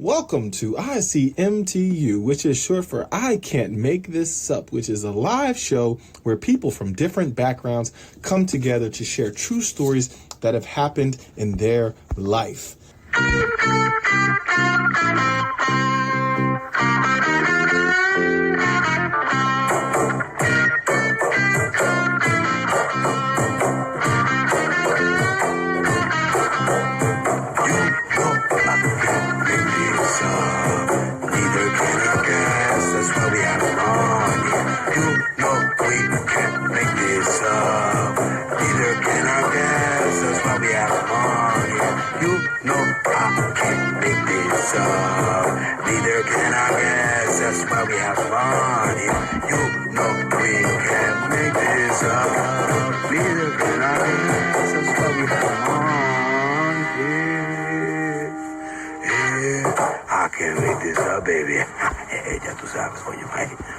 Welcome to ICMTU, which is short for I Can't Make This Up, which is a live show where people from different backgrounds come together to share true stories that have happened in their life. Neither can I guess, that's why we have fun here. You know we can't make this up. Neither can I guess, that's why we have fun here. I can't make this up, baby. Ya tú sabes, coño,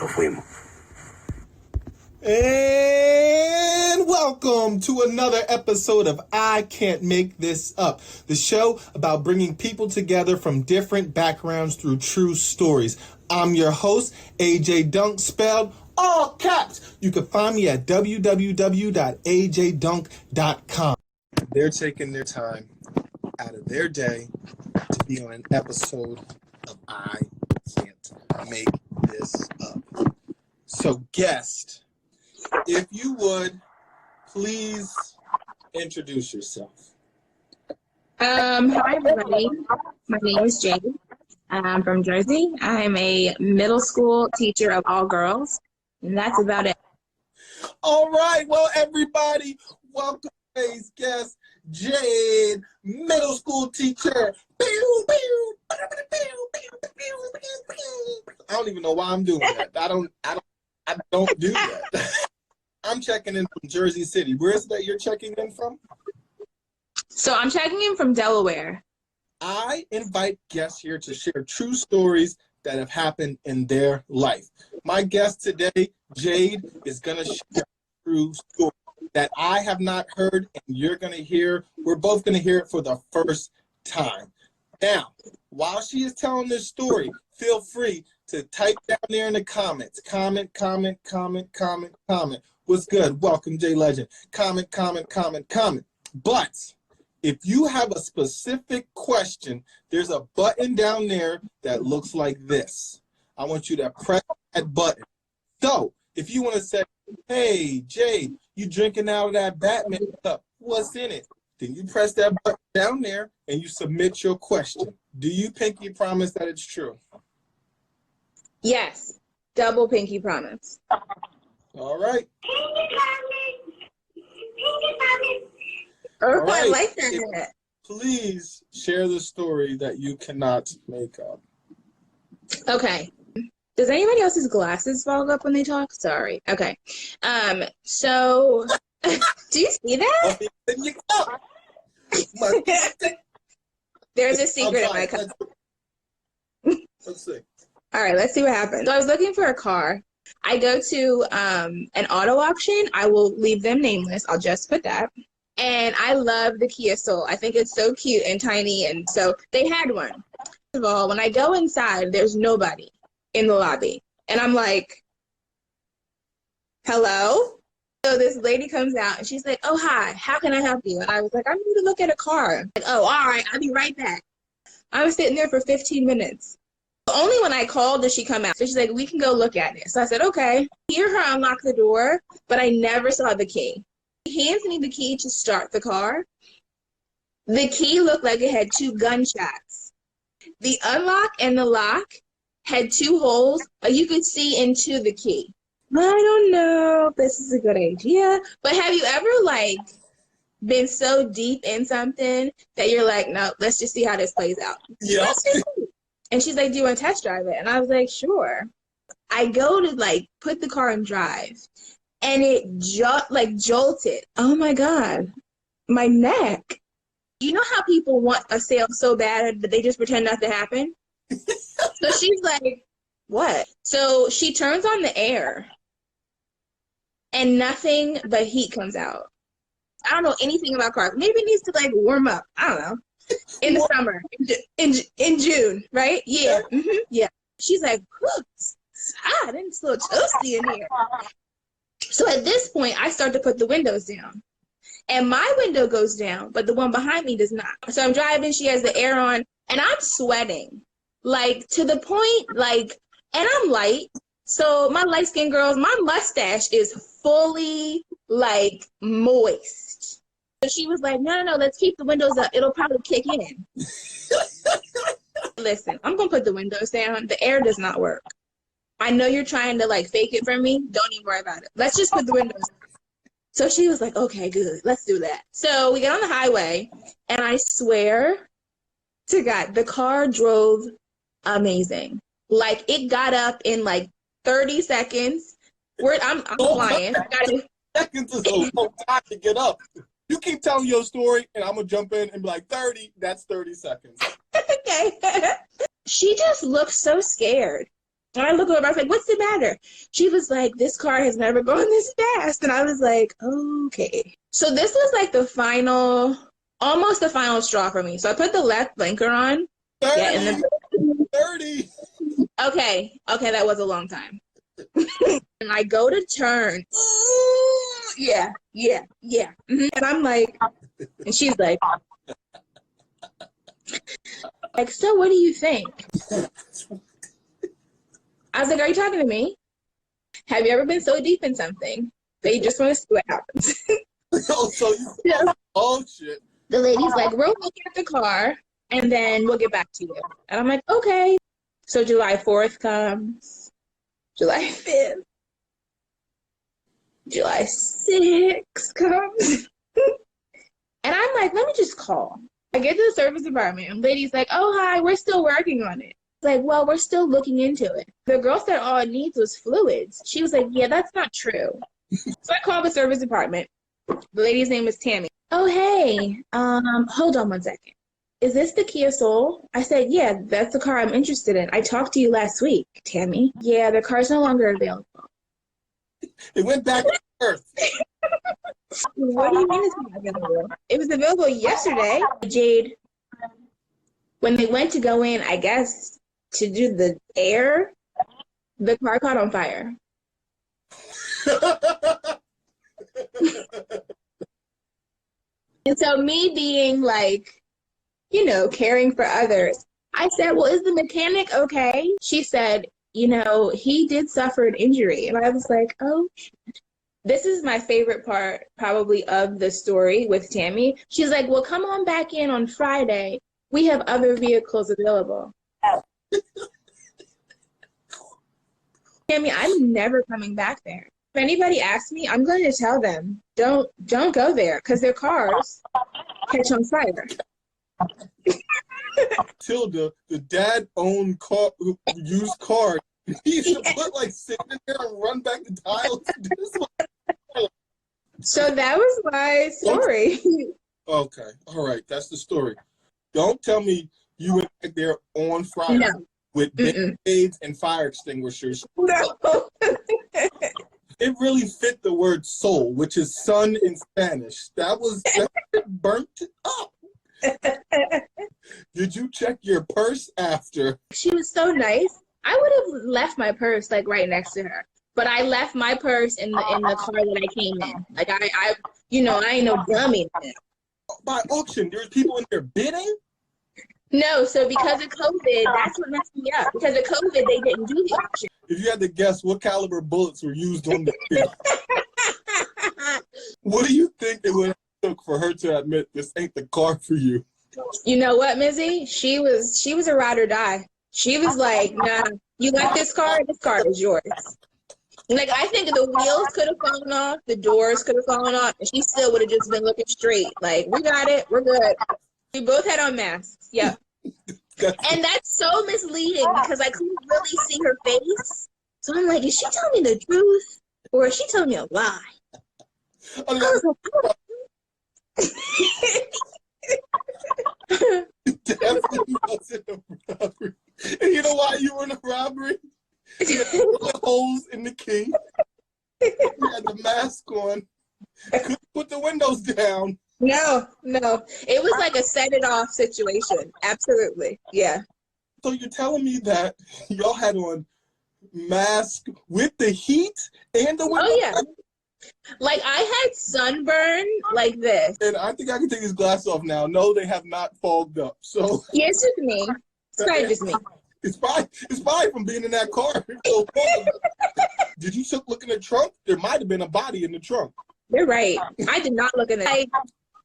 nos fuimos. And welcome to another episode of I Can't Make This Up, the show about bringing people together from different backgrounds through true stories. I'm your host, AJ Dunk, spelled all caps. You can find me at www.ajdunk.com. They're taking their time out of their day to be on an episode of I Can't Make This Up. So, guest, if you would, please introduce yourself. Hi, everybody. My name is Jade. I'm from Jersey. I'm a middle school teacher of all girls, and that's about it. All right. Well, everybody, welcome to today's guest, Jade, middle school teacher. I don't even know why I'm doing that. I don't do that. I'm checking in from Jersey City. Where is that you're checking in from? So I'm checking in from Delaware. I invite guests here to share true stories that have happened in their life. My guest today, Jade, is going to share a true story that I have not heard and you're going to hear. We're both going to hear it for the first time. Now, while she is telling this story, feel free to type down there in the comments. Comment. What's good? Welcome, J Legend. Comment. But if you have a specific question, there's a button down there that looks like this. I want you to press that button. So if you want to say, hey, Jade, you drinking out of that Batman cup. What's in it? Then you press that button down there and you submit your question. Do you pinky promise that it's true? Yes. Double pinky promise. All right. Oh, All right. I like that. Please share the story that you cannot make up. Okay. Does anybody else's glasses fog up when they talk? Sorry. Okay. So do you see that? There's a secret in my cup. Let's see. All right, let's see what happens. So I was looking for a car. I go to an auto auction. I will leave them nameless. I'll just put that. And I love the Kia Soul. I think it's so cute and tiny. And so they had one. First of all, when I go inside, there's nobody in the lobby. And I'm like, hello? So this lady comes out and she's like, oh, hi, how can I help you? And I was like, I need to look at a car. Like, oh, all right, I'll be right back. I was sitting there for 15 minutes. Only when I called did she come out. So she's like, we can go look at it. So I said, okay. Hear her unlock the door, but I never saw the key. He hands me the key to start the car. The key looked like it had 2 gunshots. The unlock and the lock had 2 holes, but you could see into the key. I don't know if this is a good idea, but have you ever been so deep in something that you're like, no, let's just see how this plays out. Yeah. And she's like, do you want to test drive it? And I was like, sure. I go to put the car in drive and it jolted. Oh my God, my neck. You know how people want a sale so bad that they just pretend not to happen? So she's like, what? So she turns on the air and nothing but heat comes out. I don't know anything about cars. Maybe it needs to warm up. I don't know. in the summer, in June, right? Yeah, yeah. She's like, it's hot and it's a little toasty in here. So at this point, I start to put the windows down. And my window goes down, but the one behind me does not. So I'm driving, she has the air on, and I'm sweating. Like, to the point, like, and I'm light. So my light-skinned girls, my mustache is fully, like, moist. So she was like, no, let's keep the windows up. It'll probably kick in. Listen, I'm going to put the windows down. The air does not work. I know you're trying to, like, fake it from me. Don't even worry about it. Let's just put the windows down. So she was like, okay, good, let's do that. So we get on the highway, and I swear to God, the car drove amazing. Like, it got up in like 30 seconds. I'm flying. Seconds is a long time to get up. You keep telling your story, and I'm going to jump in and be like, 30, that's 30 seconds. Okay. She just looked so scared. And I look over, I was like, what's the matter? She was like, this car has never gone this fast. And I was like, okay. So this was like almost the final straw for me. So I put the left blinker on. 30, yeah, and 30. Okay, that was a long time. And I go to turn. Ooh, yeah. And I'm like, and she's like, so what do you think? I was like, are you talking to me? Have you ever been so deep in something that you just want to see what happens? Oh, shit. The lady's like, we'll look at the car, and then we'll get back to you. And I'm like, okay. So July 4th comes, July 5th, July 6th comes. And I'm like, let me just call. I get to the service department, and the lady's like, oh, hi, we're still working on it. Like, well, we're still looking into it. The girl said all it needs was fluids. She was like, yeah, that's not true. So I called the service department. The lady's name was Tammy. Oh, hey, hold on one second. Is this the Kia Soul? I said, yeah, that's the car I'm interested in. I talked to you last week, Tammy. Yeah, the car's no longer available. It went back to Earth. What do you mean it's not available? It was available yesterday. Jade, when they went to go in, I guess, to do the air, the car caught on fire. And so me being like, caring for others, I said, well, is the mechanic okay? She said, he did suffer an injury. And I was like, oh, this is my favorite part probably of the story with Tammy. She's like, well, come on back in on Friday. We have other vehicles available. Tammy, I'm never coming back there. If anybody asks me, I'm going to tell them, don't go there because their cars catch on fire. Tilda, the dad-owned used car. He should put sitting in there and run back the dials. So that was my story. Okay, all right, that's the story. Don't tell me you went back there on Friday with band-aids and fire extinguishers. No. It really fit the word soul, which is sun in Spanish. That burnt up. Did you check your purse after? She was so nice. I would have left my purse right next to her, but I left my purse in the car that I came in. I ain't no dummy. By auction, there's people in there bidding? No, so because of COVID, that's what messed me up. Because of COVID, they didn't do the auction. If you had to guess, what caliber bullets were used on the bid? What do you think it would have took for her to admit this ain't the car for you? You know what, Mizzy? She was a ride or die. She was like, nah, you like this car is yours. I think the wheels could have fallen off, the doors could have fallen off, and she still would have just been looking straight. We got it, we're good. We both had on masks, yeah. And that's so misleading because I couldn't really see her face. So I'm like, is she telling me the truth or is she telling me a lie? I was like, definitely wasn't a robbery. And you know why you were in a robbery? You had the holes in the key. You had the mask on. Couldn't put the windows down. No, no. It was like a set it off situation. Absolutely. Yeah. So you're telling me that y'all had on masks with the heat and the window? Oh, yeah. Like I had sunburn like this. And I think I can take these glasses off now. No, they have not fogged up. So Yeah, it's just me. It's probably just me. it's fine from being in that car. So, did you look in the trunk? There might have been a body in the trunk. You're right. I did not look in it. Like,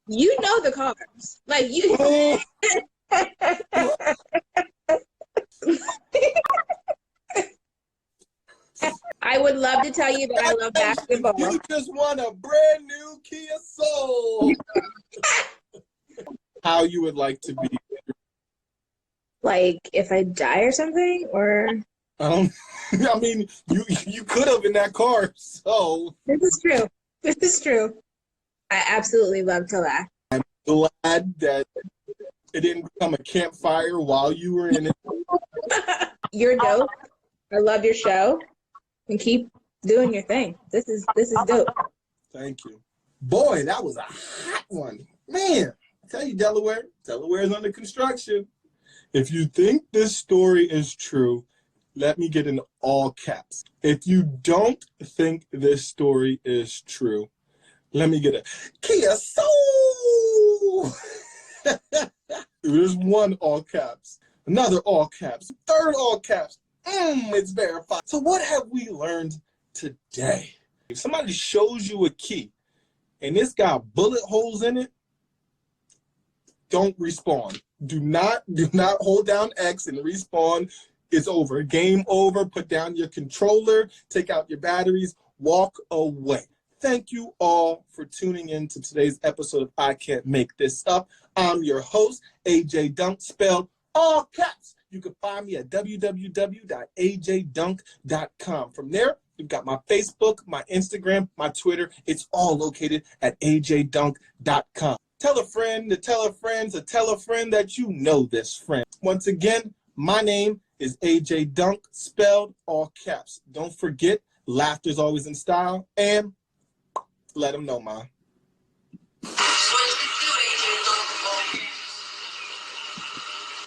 you know the cars. Like you. I would love to tell you that I love basketball. You just won a brand new Kia Soul. How you would like to be? Like if I die or something, or I mean, you could have in that car. So this is true. This is true. I absolutely love to laugh. I'm glad that it didn't become a campfire while you were in it. You're dope. I love your show, and keep doing your thing. This is dope. Thank you. Boy, that was a hot one. Man, I tell you, Delaware is under construction. If you think this story is true, let me get in all caps. If you don't think this story is true, let me get a Kia Soul. There's one all caps, another all caps, third all caps. It's verified. So what have we learned today? If somebody shows you a key and it's got bullet holes in it, don't respawn. Do not hold down X and respawn. It's over. Game over. Put down your controller. Take out your batteries. Walk away. Thank you all for tuning in to today's episode of I Can't Make This Up. I'm your host, AJ Dunk, spelled all caps. You can find me at www.ajdunk.com. From there, you've got my Facebook, my Instagram, my Twitter. It's all located at ajdunk.com. Tell a friend to tell a friend to tell a friend that you know this friend. Once again, my name is AJ Dunk, spelled all caps. Don't forget, laughter's always in style, and let them know, Ma.